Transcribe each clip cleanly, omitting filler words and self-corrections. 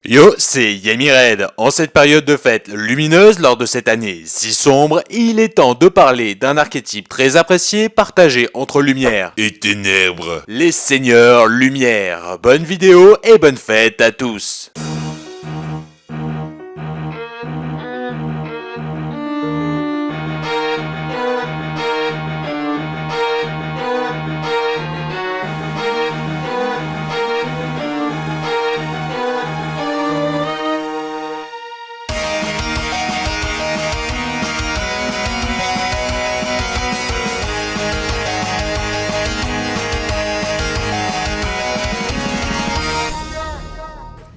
Yo, c'est Yamired. En cette période de fête lumineuse lors de cette année si sombre, il est temps de parler d'un archétype très apprécié partagé entre lumière et ténèbres. Les seigneurs lumière. Bonne vidéo et bonne fête à tous.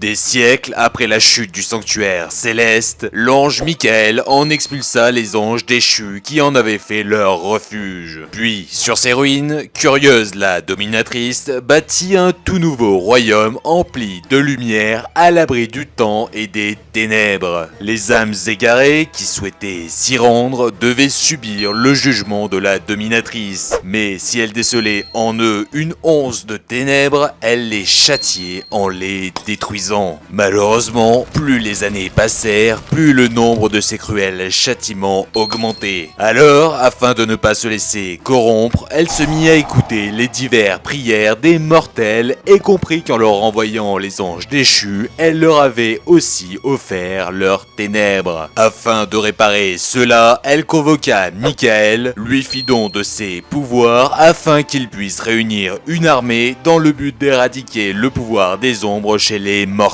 Des siècles après la chute du sanctuaire céleste, l'ange Michael en expulsa les anges déchus qui en avaient fait leur refuge. Puis, sur ces ruines, Curieuse la dominatrice bâtit un tout nouveau royaume empli de lumière à l'abri du temps et des ténèbres. Les âmes égarées qui souhaitaient s'y rendre devaient subir le jugement de la dominatrice. Mais si elle décelait en eux une once de ténèbres, elle les châtiait en les détruisant. Malheureusement, plus les années passèrent, plus le nombre de ces cruels châtiments augmentait. Alors, afin de ne pas se laisser corrompre, elle se mit à écouter les diverses prières des mortels et comprit qu'en leur envoyant les anges déchus, elle leur avait aussi offert leurs ténèbres. Afin de réparer cela, elle convoqua Michael, lui fit don de ses pouvoirs afin qu'il puisse réunir une armée dans le but d'éradiquer le pouvoir des ombres chez les mortels.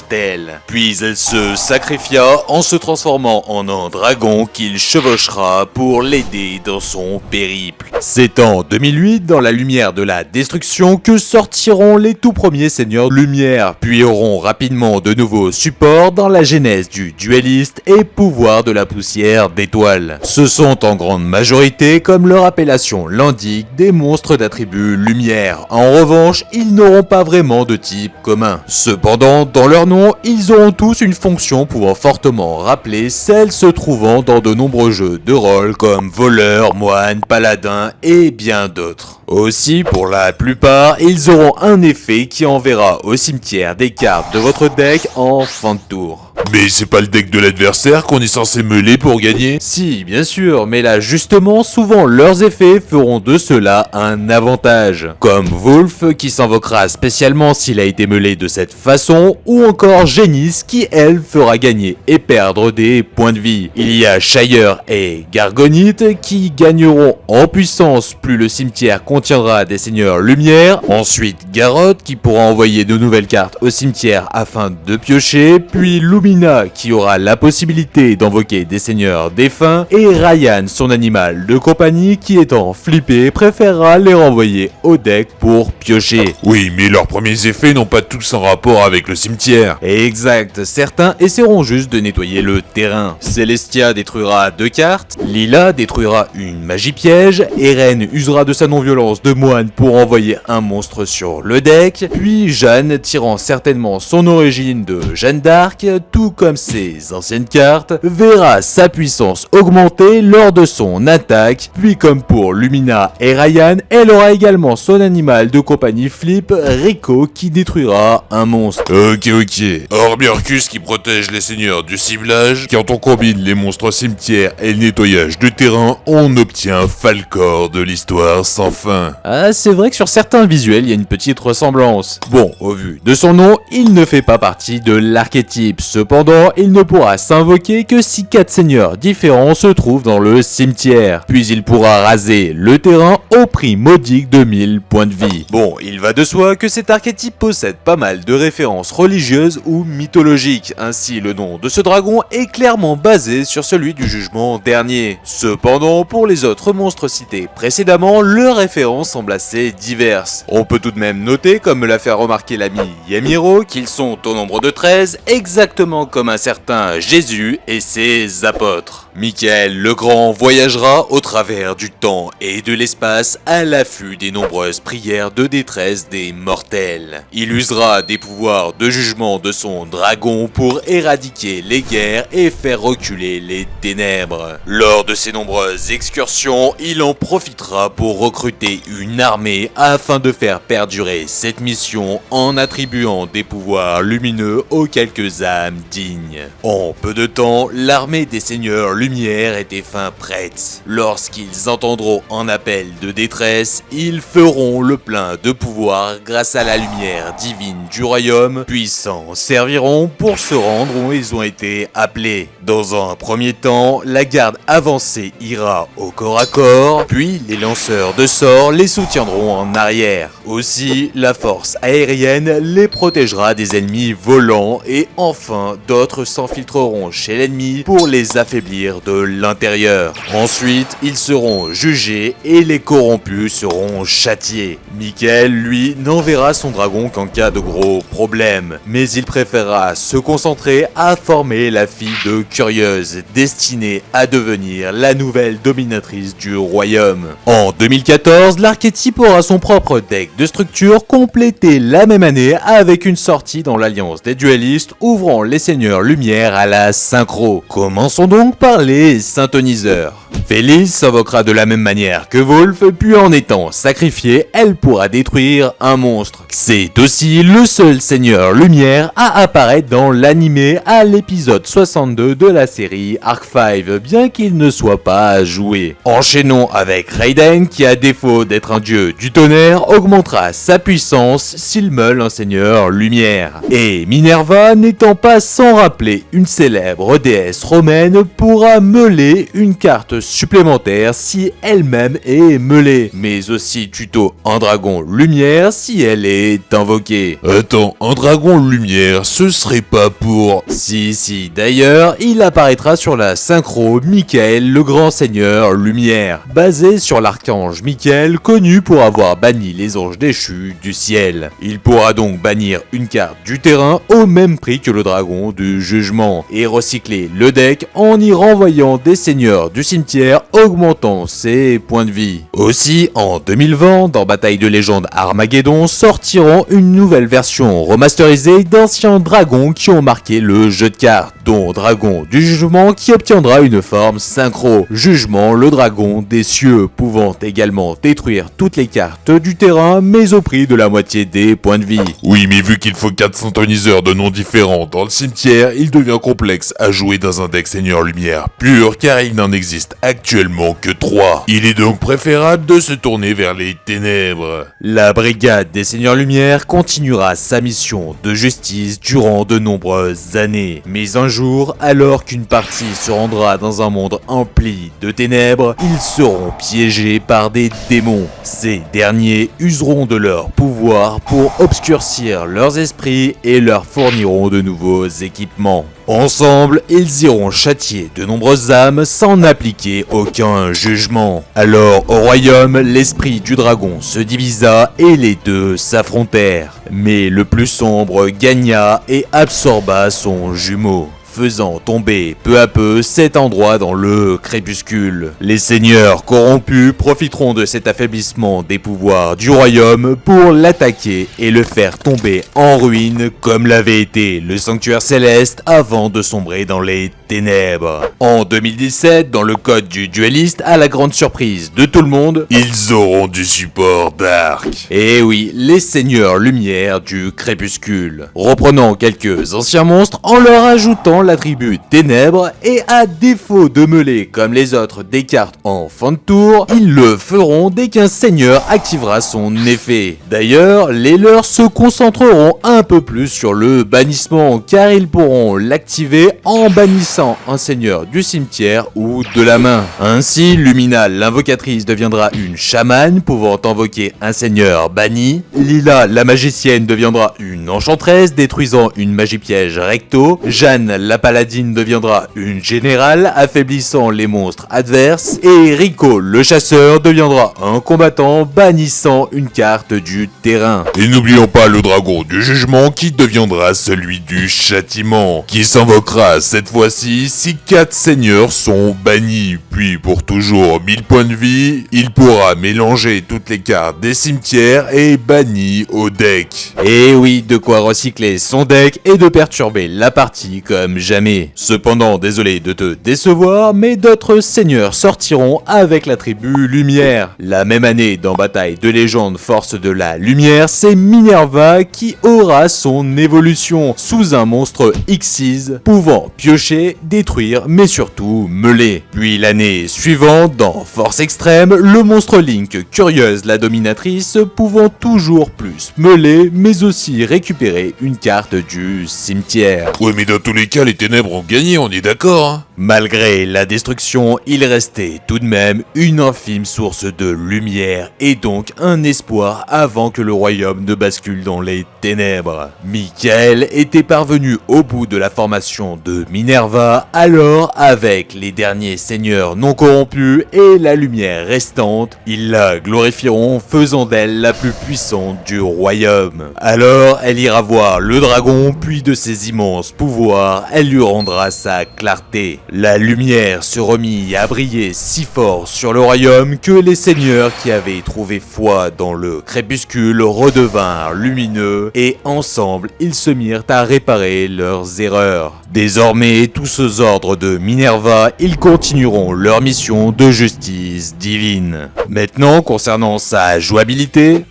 Puis elle se sacrifia en se transformant en un dragon qu'il chevauchera pour l'aider dans son périple. C'est en 2008, dans la lumière de la destruction, que sortiront les tout premiers seigneurs lumière, puis auront rapidement de nouveaux supports dans la genèse du dueliste et pouvoir de la poussière d'étoiles. Ce sont en grande majorité, comme leur appellation l'indique, des monstres d'attribut lumière. En revanche, ils n'auront pas vraiment de type commun. Cependant, dans leur nom, ils auront tous une fonction pouvant fortement rappeler celle se trouvant dans de nombreux jeux de rôle comme voleur, moine, paladin et bien d'autres. Aussi, pour la plupart, ils auront un effet qui enverra au cimetière des cartes de votre deck en fin de tour. Mais c'est pas le deck de l'adversaire qu'on est censé meuler pour gagner? Si, bien sûr, mais là justement, souvent leurs effets feront de cela un avantage. Comme Wolf qui s'invoquera spécialement s'il a été meulé de cette façon, ou encore Génis qui elle fera gagner et perdre des points de vie. Il y a Shire et Gargonite qui gagneront en puissance plus le cimetière contiendra des seigneurs lumière. Ensuite Garrotte qui pourra envoyer de nouvelles cartes au cimetière afin de piocher, puis Lumina qui aura la possibilité d'invoquer des seigneurs défunts, et Ryan, son animal de compagnie qui étant flippé préférera les renvoyer au deck pour piocher. Oui, mais leurs premiers effets n'ont pas tous un rapport avec le cimetière. Exact, certains essaieront juste de nettoyer le terrain. Celestia détruira 2 cartes, Lila détruira une magie piège, Eren usera de sa non-violence de moine pour envoyer un monstre sur le deck, puis Jeanne, tirant certainement son origine de Jeanne d'Arc, tout comme ses anciennes cartes, verra sa puissance augmenter lors de son attaque, puis comme pour Lumina et Ryan, elle aura également son animal de compagnie Flip, Rico, qui détruira un monstre. Ok. Orbiorcus qui protège les seigneurs du ciblage. Quand on combine les monstres cimetières et le nettoyage de terrain, on obtient Falcor de l'histoire sans fin. Ah, c'est vrai que sur certains visuels, il y a une petite ressemblance. Bon, au vu de son nom, il ne fait pas partie de l'archétype. Cependant, il ne pourra s'invoquer que si 4 seigneurs différents se trouvent dans le cimetière. Puis il pourra raser le terrain au prix modique de 1000 points de vie. Bon, il va de soi que cet archétype possède pas mal de références religieuses ou mythologiques. Ainsi, le nom de ce dragon est clairement basé sur celui du jugement dernier. Cependant, pour les autres monstres cités précédemment, leurs références semblent assez diverses. On peut tout de même noter, comme me l'a fait remarquer l'ami Yamiro, qu'ils sont au nombre de 13, exactement comme un certain Jésus et ses apôtres. Michael le Grand voyagera au travers du temps et de l'espace à l'affût des nombreuses prières de détresse des mortels. Il usera des pouvoirs de jugement de son dragon pour éradiquer les guerres et faire reculer les ténèbres. Lors de ses nombreuses excursions, il en profitera pour recruter une armée afin de faire perdurer cette mission en attribuant des pouvoirs lumineux aux quelques âmes dignes. En peu de temps, l'armée des seigneurs lumière était fin prête. Lorsqu'ils entendront un appel de détresse, ils feront le plein de pouvoir grâce à la lumière divine du royaume, puis s'en serviront pour se rendre où ils ont été appelés. Dans un premier temps, la garde avancée ira au corps à corps, puis les lanceurs de sorts les soutiendront en arrière. Aussi, la force aérienne les protégera des ennemis volants et enfin, d'autres s'infiltreront chez l'ennemi pour les affaiblir de l'intérieur. Ensuite, ils seront jugés et les corrompus seront châtiés. Michael, lui, n'enverra son dragon qu'en cas de gros problèmes, mais il préférera se concentrer à former la fille de Curieuse, destinée à devenir la nouvelle dominatrice du royaume. En 2014, l'archétype aura son propre deck de structure complété la même année avec une sortie dans l'Alliance des duellistes ouvrant les seigneurs lumière à la synchro. Commençons donc par les syntoniseurs. Félix s'invoquera de la même manière que Wolf, puis en étant sacrifiée, elle pourra détruire un monstre. C'est aussi le seul seigneur lumière à apparaître dans l'animé à l'épisode 62 de la série Arc 5, bien qu'il ne soit pas joué. Enchaînons avec Raiden qui, à défaut d'être un dieu du tonnerre, augmentera sa puissance s'il meule un seigneur lumière. Et Minerva, n'étant pas sans rappeler une célèbre déesse romaine, pourra meuler une carte supplémentaire si elle-même est meulée, mais aussi tuto un dragon lumière si elle est invoquée. Attends, un dragon lumière, ce serait pas pour... Si, d'ailleurs, il apparaîtra sur la synchro Michael le Grand Seigneur Lumière, basé sur l'archange Michael, connu pour avoir banni les anges déchus du ciel. Il pourra donc bannir une carte du terrain au même prix que le dragon du jugement, et recycler le deck en y renvoyant des seigneurs du cimetière, augmentant ses points de vie. Aussi, en 2020, dans Bataille de légende Armageddon, sortiront une nouvelle version remasterisée d'anciens dragons qui ont marqué le jeu de cartes, dont Dragon du Jugement qui obtiendra une forme synchro. Jugement, le dragon des cieux, pouvant également détruire toutes les cartes du terrain, mais au prix de la moitié des points de vie. Oui, mais vu qu'il faut 4 syntoniseurs de noms différents dans le cimetière, il devient complexe à jouer dans un deck Seigneur Lumière pur, car il n'en existe actuellement que 3. Il est donc préférable de se tourner vers les ténèbres. La brigade des Seigneurs Lumière continuera sa mission de justice durant de nombreuses années. Mais un jour, alors qu'une partie se rendra dans un monde empli de ténèbres, ils seront piégés par des démons. Ces derniers useront de leur pouvoir pour obscurcir leurs esprits et leur fourniront de nouveaux équipements. Ensemble, ils iront châtier de nombreuses âmes sans appliquer aucun jugement. Alors, au royaume, l'esprit du dragon se divisa et les deux s'affrontèrent. Mais le plus sombre gagna et absorba son jumeau, faisant tomber peu à peu cet endroit dans le crépuscule. Les seigneurs corrompus profiteront de cet affaiblissement des pouvoirs du royaume pour l'attaquer et le faire tomber en ruine comme l'avait été le sanctuaire céleste avant de sombrer dans les ténèbres. En 2017, dans le code du dueliste, à la grande surprise de tout le monde, ils auront du support Dark. Et oui, les seigneurs lumière du crépuscule. Reprenant quelques anciens monstres en leur ajoutant l'attribut ténèbres et à défaut de meuler comme les autres des cartes en fin de tour, ils le feront dès qu'un seigneur activera son effet. D'ailleurs, les leurs se concentreront un peu plus sur le bannissement car ils pourront l'activer en bannissant un seigneur du cimetière ou de la main. Ainsi, Lumina, l'invocatrice, deviendra une chamane pouvant invoquer un seigneur banni. Lila, la magicienne, deviendra une enchanteresse détruisant une magie piège recto. Jeanne, la paladine, deviendra une générale affaiblissant les monstres adverses. Et Rico, le chasseur, deviendra un combattant bannissant une carte du terrain. Et n'oublions pas le dragon du jugement qui deviendra celui du châtiment, qui s'invoquera cette fois-ci ainsi si 4 seigneurs sont bannis. Puis pour toujours 1000 points de vie, il pourra mélanger toutes les cartes des cimetières et banni au deck. Et oui, de quoi recycler son deck et de perturber la partie comme jamais. Cependant, désolé de te décevoir, mais d'autres seigneurs sortiront avec la tribu Lumière. La même année, dans Bataille de légende Force de la Lumière, c'est Minerva qui aura son évolution sous un monstre Xyz, pouvant piocher, détruire, mais surtout meuler. Puis l'année suivante, dans Force Extrême, le monstre Link, Curieuse la dominatrice, pouvant toujours plus meuler, mais aussi récupérer une carte du cimetière. Ouais, mais dans tous les cas, les ténèbres ont gagné, on est d'accord, hein? Malgré la destruction, il restait tout de même une infime source de lumière et donc un espoir avant que le royaume ne bascule dans les ténèbres. Michael était parvenu au bout de la formation de Minerva, alors avec les derniers seigneurs non corrompus et la lumière restante, ils la glorifieront faisant d'elle la plus puissante du royaume. Alors elle ira voir le dragon, puis de ses immenses pouvoirs, elle lui rendra sa clarté. La lumière se remit à briller si fort sur le royaume que les seigneurs qui avaient trouvé foi dans le crépuscule redevinrent lumineux et ensemble ils se mirent à réparer leurs erreurs. Désormais, tous aux ordres de Minerva, ils continueront leur mission de justice divine. Maintenant, concernant sa jouabilité...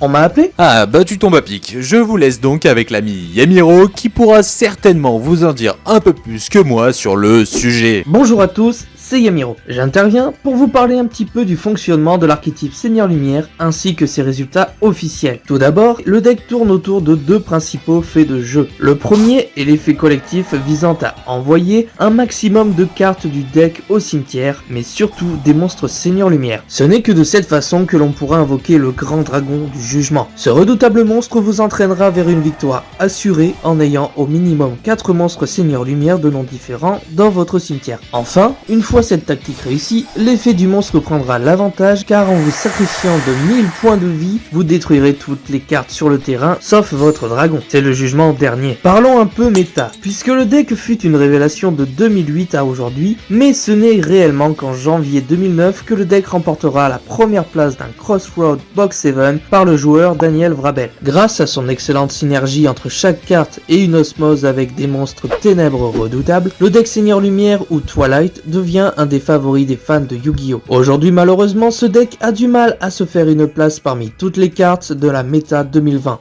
On m'a appelé? Ah bah tu tombes à pic, je vous laisse donc avec l'ami Yamiro qui pourra certainement vous en dire un peu plus que moi sur le sujet. Bonjour à tous, c'est Yamiro. J'interviens pour vous parler un petit peu du fonctionnement de l'archétype Seigneur Lumière ainsi que ses résultats officiels. Tout d'abord, le deck tourne autour de deux principaux faits de jeu. Le premier est l'effet collectif visant à envoyer un maximum de cartes du deck au cimetière, mais surtout des monstres Seigneur Lumière. Ce n'est que de cette façon que l'on pourra invoquer le grand dragon du jugement. Ce redoutable monstre vous entraînera vers une victoire assurée en ayant au minimum 4 monstres Seigneur Lumière de noms différents dans votre cimetière. Enfin, une fois cette tactique réussie, l'effet du monstre prendra l'avantage car en vous sacrifiant de 1000 points de vie, vous détruirez toutes les cartes sur le terrain sauf votre dragon. C'est le jugement dernier. Parlons un peu méta, puisque le deck fut une révélation de 2008 à aujourd'hui, mais ce n'est réellement qu'en janvier 2009 que le deck remportera la première place d'un Crossroad Box 7 par le joueur Daniel Vrabel. Grâce à son excellente synergie entre chaque carte et une osmose avec des monstres ténèbres redoutables, le deck Seigneur Lumière ou Twilight devient un des favoris des fans de Yu-Gi-Oh! Aujourd'hui malheureusement ce deck a du mal à se faire une place parmi toutes les cartes de la méta 2020.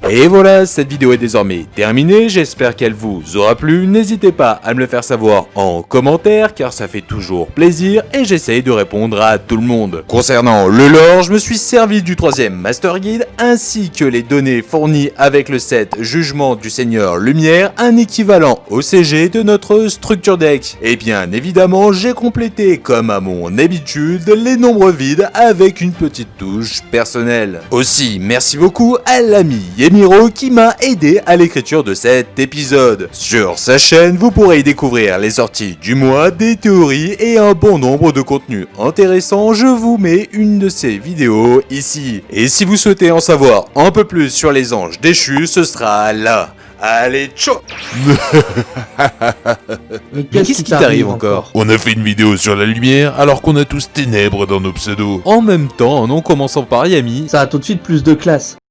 Et voilà, cette vidéo est désormais terminée, j'espère qu'elle vous aura plu, n'hésitez pas à me le faire savoir en commentaire car ça fait toujours plaisir et j'essaye de répondre à tout le monde. Concernant le lore, je me suis servi du 3ème Master Guide ainsi que les données fournies avec le set Jugement du Seigneur Lumière, un équivalent au CG de notre structure deck. Et bien évidemment, j'ai complété comme à mon habitude les nombres vides avec une petite touche personnelle. Aussi, merci beaucoup à l'ami Yamiro qui m'a aidé à l'écriture de cet épisode. Sur sa chaîne, vous pourrez y découvrir les sorties du mois, des théories et un bon nombre de contenus intéressants. Je vous mets une de ces vidéos ici. Et si vous souhaitez en savoir un peu plus sur les anges déchus, ce sera là. Allez, ciao. Mais qu'est-ce qui t'arrive encore? On a fait une vidéo sur la lumière alors qu'on a tous ténèbres dans nos pseudos. En même temps, en commençant par Yami, Ça a tout de suite plus de classe.